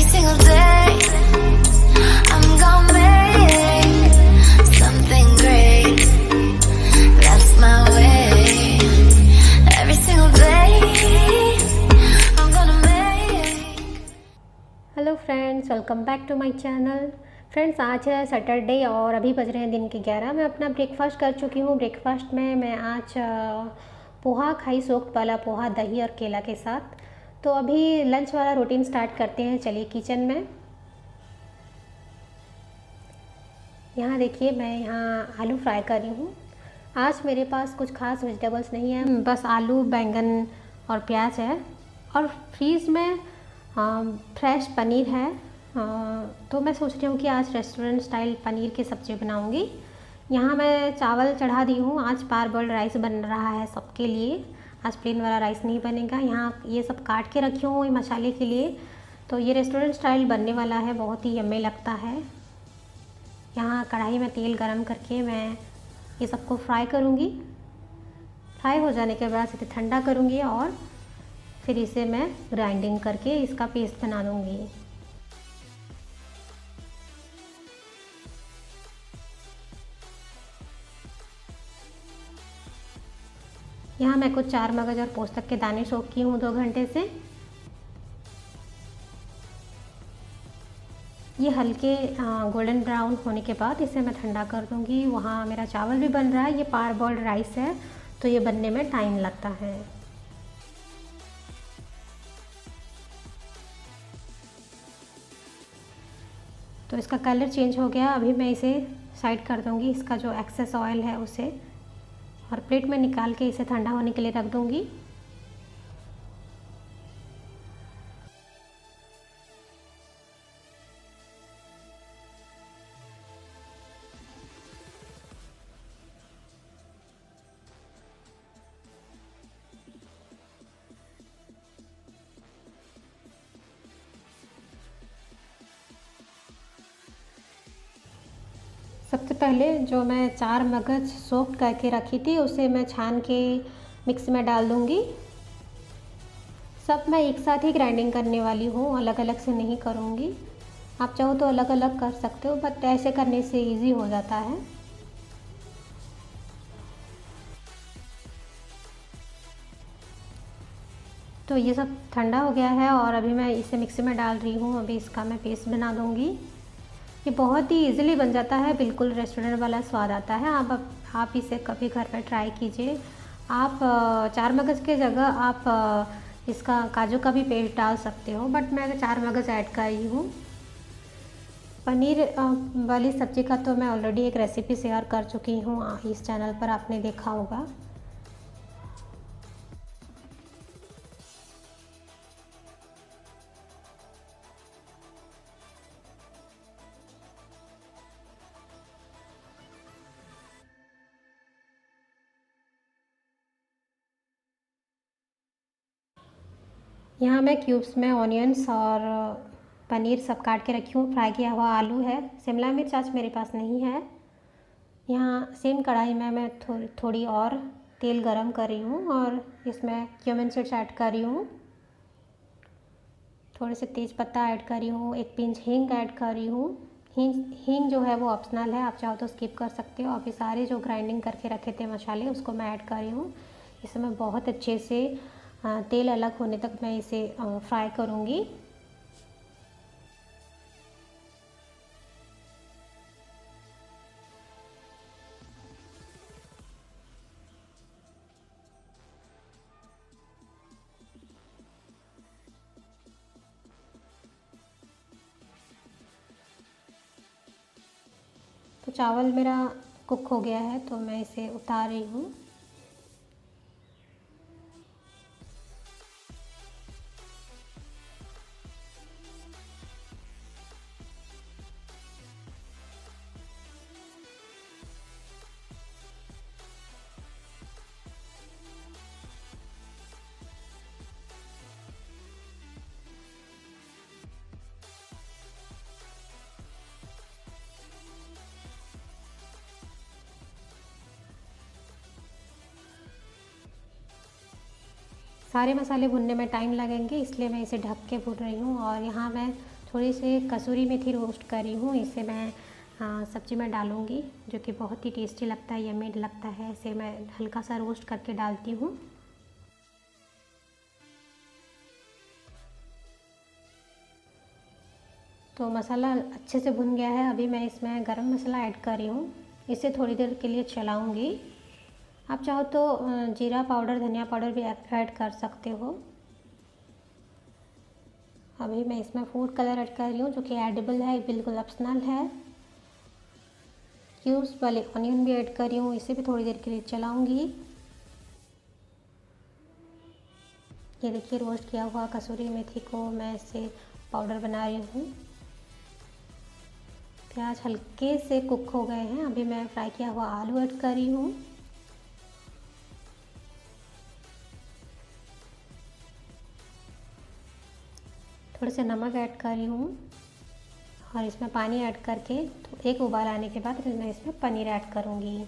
single day I'm gonna make something great. That's my way. Every single day I'm gonna make. Hello friends, welcome back to my channel. Friends, आज है Saturday और अभी बज रहे हैं दिन के 11। मैं अपना ब्रेकफास्ट कर चुकी हूँ। ब्रेकफास्ट में मैं आज पोहा खाई, सोक्ड वाला पोहा दही और केला के साथ। तो अभी लंच वाला रूटीन स्टार्ट करते हैं। चलिए किचन में। यहाँ देखिए, मैं यहाँ आलू फ्राई कर रही हूँ। आज मेरे पास कुछ खास वेजिटेबल्स नहीं है, बस आलू, बैंगन और प्याज है। और फ्रीज़ में फ्रेश पनीर है। तो मैं सोच रही हूँ कि आज रेस्टोरेंट स्टाइल पनीर की सब्ज़ी बनाऊँगी। यहाँ मैं चावल चढ़ा दी हूँ। आज पार बॉइल्ड राइस बन रहा है सबके लिए। आज प्लेन वाला राइस नहीं बनेगा। यहाँ ये सब काट के रखी हूँ मसाले के लिए। तो ये रेस्टोरेंट स्टाइल बनने वाला है, बहुत ही यम्मी लगता है। यहाँ कढ़ाई में तेल गरम करके मैं ये सबको फ्राई करूँगी। फ्राई हो जाने के बाद इसे ठंडा करूँगी और फिर इसे मैं ग्राइंडिंग करके इसका पेस्ट बना दूँगी। यहाँ मैं कुछ 4 मगज और पोस्तक के दाने सोख की हूँ 2 घंटे से। ये हल्के गोल्डन ब्राउन होने के बाद इसे मैं ठंडा कर दूँगी। वहाँ मेरा चावल भी बन रहा है। ये पार बॉइल्ड राइस है तो ये बनने में टाइम लगता है। तो इसका कलर चेंज हो गया। अभी मैं इसे साइड कर दूँगी, इसका जो एक्सेस ऑयल है उसे, और प्लेट में निकाल के इसे ठंडा होने के लिए रख दूँगी। सबसे पहले जो मैं 4 मगज सोक करके रखी थी उसे मैं छान के मिक्सी में डाल दूँगी। सब मैं एक साथ ही ग्राइंडिंग करने वाली हूँ, अलग अलग से नहीं करूँगी। आप चाहो तो अलग अलग कर सकते हो, बट ऐसे करने से इजी हो जाता है। तो ये सब ठंडा हो गया है और अभी मैं इसे मिक्सी में डाल रही हूँ। अभी इसका मैं पेस्ट बना दूँगी। ये बहुत ही इजीली बन जाता है, बिल्कुल रेस्टोरेंट वाला स्वाद आता है। आप इसे कभी घर पर ट्राई कीजिए। आप 4 मगज के जगह आप इसका काजू का भी पेस्ट डाल सकते हो, बट मैं 4 मगज ऐड कर रही हूँ। पनीर वाली सब्ज़ी का तो मैं ऑलरेडी एक रेसिपी शेयर कर चुकी हूँ इस चैनल पर, आपने देखा होगा। यहाँ मैं क्यूब्स में ऑनियंस और पनीर सब काट के रखी हूँ। फ्राई किया हुआ आलू है। शिमला मिर्च आज मेरे पास नहीं है। यहाँ सेम कढ़ाई में मैं थोड़ी और तेल गरम कर रही हूँ और इसमें क्यूमिन सीड्स ऐड कर रही हूँ। थोड़े से तेज पत्ता ऐड कर रही हूँ। एक पिंच हींग ऐड कर रही हूँ। हींग जो है वो ऑप्शनल है, आप चाहो तो स्किप कर सकते हो। अभी सारे जो ग्राइंडिंग करके रखे थे मसाले उसको मैं ऐड कर रही हूँ। इसे मैं बहुत अच्छे से तेल अलग होने तक मैं इसे फ्राई करूँगी। तो चावल मेरा कुक हो गया है तो मैं इसे उतार रही हूँ। सारे मसाले भुनने में टाइम लगेंगे, इसलिए मैं इसे ढक के भून रही हूँ। और यहाँ मैं थोड़ी सी कसूरी मेथी रोस्ट करी हूँ, इसे मैं सब्जी में डालूँगी, जो कि बहुत ही टेस्टी लगता है, यम्मी लगता है। इसे मैं हल्का सा रोस्ट करके डालती हूँ। तो मसाला अच्छे से भुन गया है। अभी मैं इसमें गरम मसाला ऐड कर रही हूँ। इसे थोड़ी देर के लिए चलाऊँगी। आप चाहो तो जीरा पाउडर, धनिया पाउडर भी ऐड कर सकते हो। अभी मैं इसमें फूड कलर ऐड कर रही हूँ, जो कि एडिबल है, बिल्कुल ऑप्शनल है। क्यूब्स वाले ऑनियन भी ऐड कर रही हूँ, इसे भी थोड़ी देर के लिए चलाऊँगी। ये देखिए, रोस्ट किया हुआ कसूरी मेथी को मैं इसे पाउडर बना रही हूँ। प्याज हल्के से कुक हो गए हैं। अभी मैं फ्राई किया हुआ आलू ऐड कर रही हूँ। थोड़े से नमक ऐड कर रही हूँ और इसमें पानी ऐड करके तो एक उबाल आने के बाद मैं इसमें पनीर ऐड करूँगी।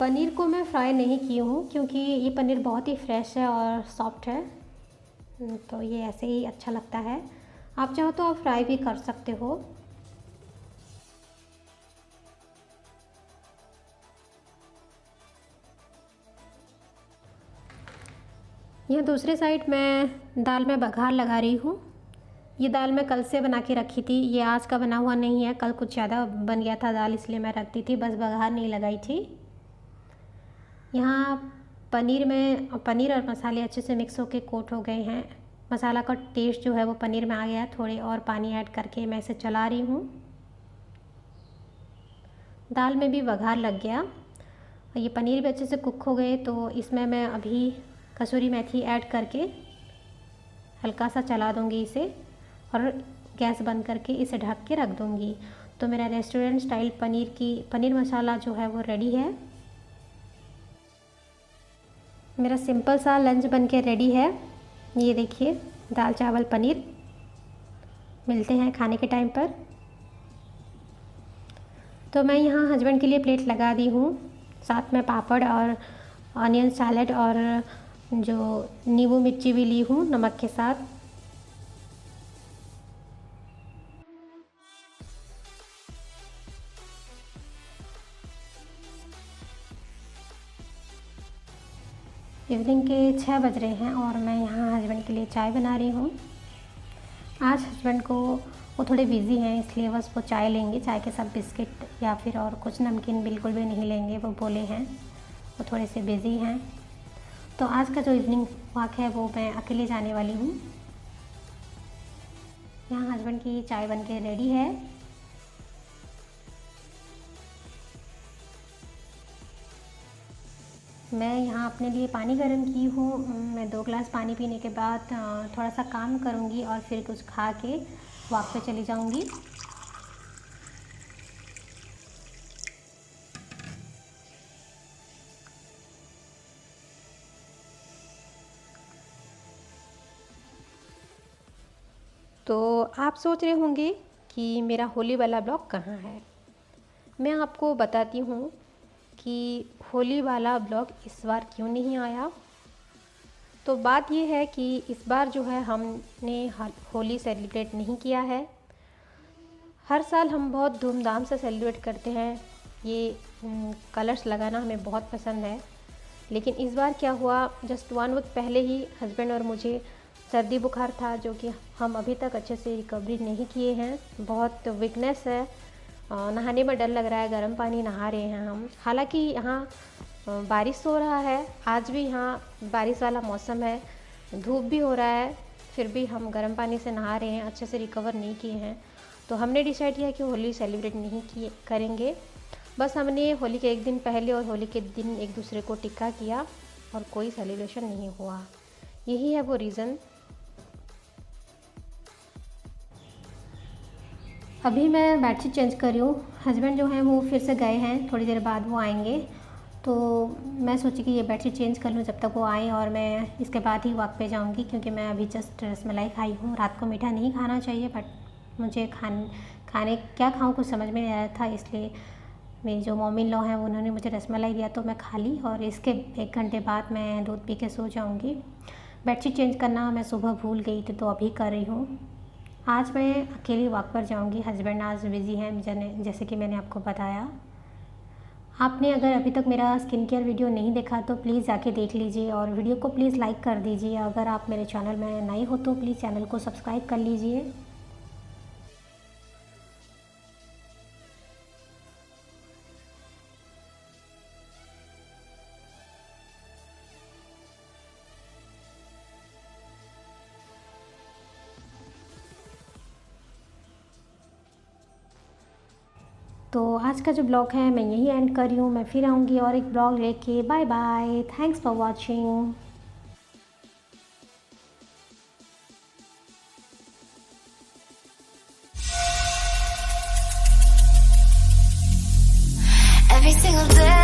पनीर को मैं फ्राई नहीं की हूँ, क्योंकि ये पनीर बहुत ही फ्रेश है और सॉफ्ट है, तो ये ऐसे ही अच्छा लगता है। आप चाहो तो आप फ्राई भी कर सकते हो। यह दूसरे साइड मैं दाल में बघार लगा रही हूँ। ये दाल मैं कल से बना के रखी थी, ये आज का बना हुआ नहीं है। कल कुछ ज़्यादा बन गया था दाल, इसलिए मैं रख दी थी, बस बघार नहीं लगाई थी। यहाँ पनीर और मसाले अच्छे से मिक्स होके कोट हो गए हैं। मसाला का टेस्ट जो है वो पनीर में आ गया है। थोड़े और पानी ऐड करके मैं इसे चला रही हूँ। दाल में भी बघार लग गया और ये पनीर भी अच्छे से कुक हो गए, तो इसमें मैं अभी कसूरी मेथी ऐड करके हल्का सा चला दूँगी इसे और गैस बंद करके इसे ढक के रख दूँगी। तो मेरा रेस्टोरेंट स्टाइल पनीर मसाला जो है वो रेडी है। मेरा सिंपल सा लंच बन के रेडी है। ये देखिए, दाल चावल पनीर। मिलते हैं खाने के टाइम पर। तो मैं यहाँ हस्बैंड के लिए प्लेट लगा दी हूँ, साथ में पापड़ और ऑनियन सैलेड और जो नींबू मिर्ची भी ली हूँ नमक के साथ। इवनिंग के 6 बज रहे हैं और मैं यहाँ हस्बैंड के लिए चाय बना रही हूँ। आज हस्बैंड को वो थोड़े बिज़ी हैं, इसलिए बस वो चाय लेंगे। चाय के साथ बिस्किट या फिर और कुछ नमकीन बिल्कुल भी नहीं लेंगे, वो बोले हैं। वो थोड़े से बिज़ी हैं। तो आज का जो इवनिंग वॉक है वो मैं अकेले जाने वाली हूँ। यहाँ हस्बैंड की चाय बन के रेडी है। मैं यहाँ अपने लिए पानी गर्म की हूँ। मैं 2 गिलास पानी पीने के बाद थोड़ा सा काम करूँगी और फिर कुछ खा के वॉक पे चली जाऊँगी। तो आप सोच रहे होंगे कि मेरा होली वाला ब्लॉग कहाँ है। मैं आपको बताती हूँ कि होली वाला ब्लॉग इस बार क्यों नहीं आया। तो बात ये है कि इस बार जो है हमने होली सेलिब्रेट नहीं किया है। हर साल हम बहुत धूमधाम से सेलिब्रेट करते हैं। ये कलर्स लगाना हमें बहुत पसंद है। लेकिन इस बार क्या हुआ, जस्ट 1 वीक पहले ही हस्बैंड और मुझे सर्दी बुखार था, जो कि हम अभी तक अच्छे से रिकवरी नहीं किए हैं। बहुत वीकनेस है, नहाने में डर लग रहा है। गर्म पानी नहा रहे हैं हम। हालांकि यहाँ बारिश हो रहा है, आज भी यहाँ बारिश वाला मौसम है, धूप भी हो रहा है, फिर भी हम गर्म पानी से नहा रहे हैं, अच्छे से रिकवर नहीं किए हैं। तो हमने डिसाइड किया कि होली सेलिब्रेट नहीं करेंगे। बस हमने होली के 1 दिन पहले और होली के दिन एक दूसरे को टिक्का किया और कोई सेलिब्रेशन नहीं हुआ। यही है वो रीज़न। अभी मैं बेडशीट चेंज कर रही हूँ। हस्बैंड जो हैं वो फिर से गए हैं, थोड़ी देर बाद वो आएंगे। तो मैं सोची कि ये बेडशीट चेंज कर लूँ जब तक वो आए, और मैं इसके बाद ही वॉक पे जाऊँगी, क्योंकि मैं अभी जस्ट रसमलाई खाई हूँ। रात को मीठा नहीं खाना चाहिए, बट मुझे खाने क्या खाऊँ कुछ समझ में नहीं आ रहा था, इसलिए मेरी जो मॉम इन लॉ हैं उन्होंने मुझे रसमलाई दिया तो मैं खा ली, और इसके 1 घंटे बाद मैं दूध पी के सो जाऊँगी। बेडशीट चेंज करना मैं सुबह भूल गई थी, तो अभी कर रही हूँ। आज मैं अकेली वॉक पर जाऊँगी, हस्बैंड आज बिज़ी हैं जैसे कि मैंने आपको बताया। आपने अगर अभी तक मेरा स्किन केयर वीडियो नहीं देखा तो प्लीज़ जाके देख लीजिए, और वीडियो को प्लीज़ लाइक कर दीजिए। अगर आप मेरे चैनल में नए हो तो प्लीज़ चैनल को सब्सक्राइब कर लीजिए। तो आज का जो ब्लॉग है मैं यही एंड कर रही हूँ। मैं फिर आऊँगी और एक ब्लॉग लेके। Bye bye, thanks for watching. Every single day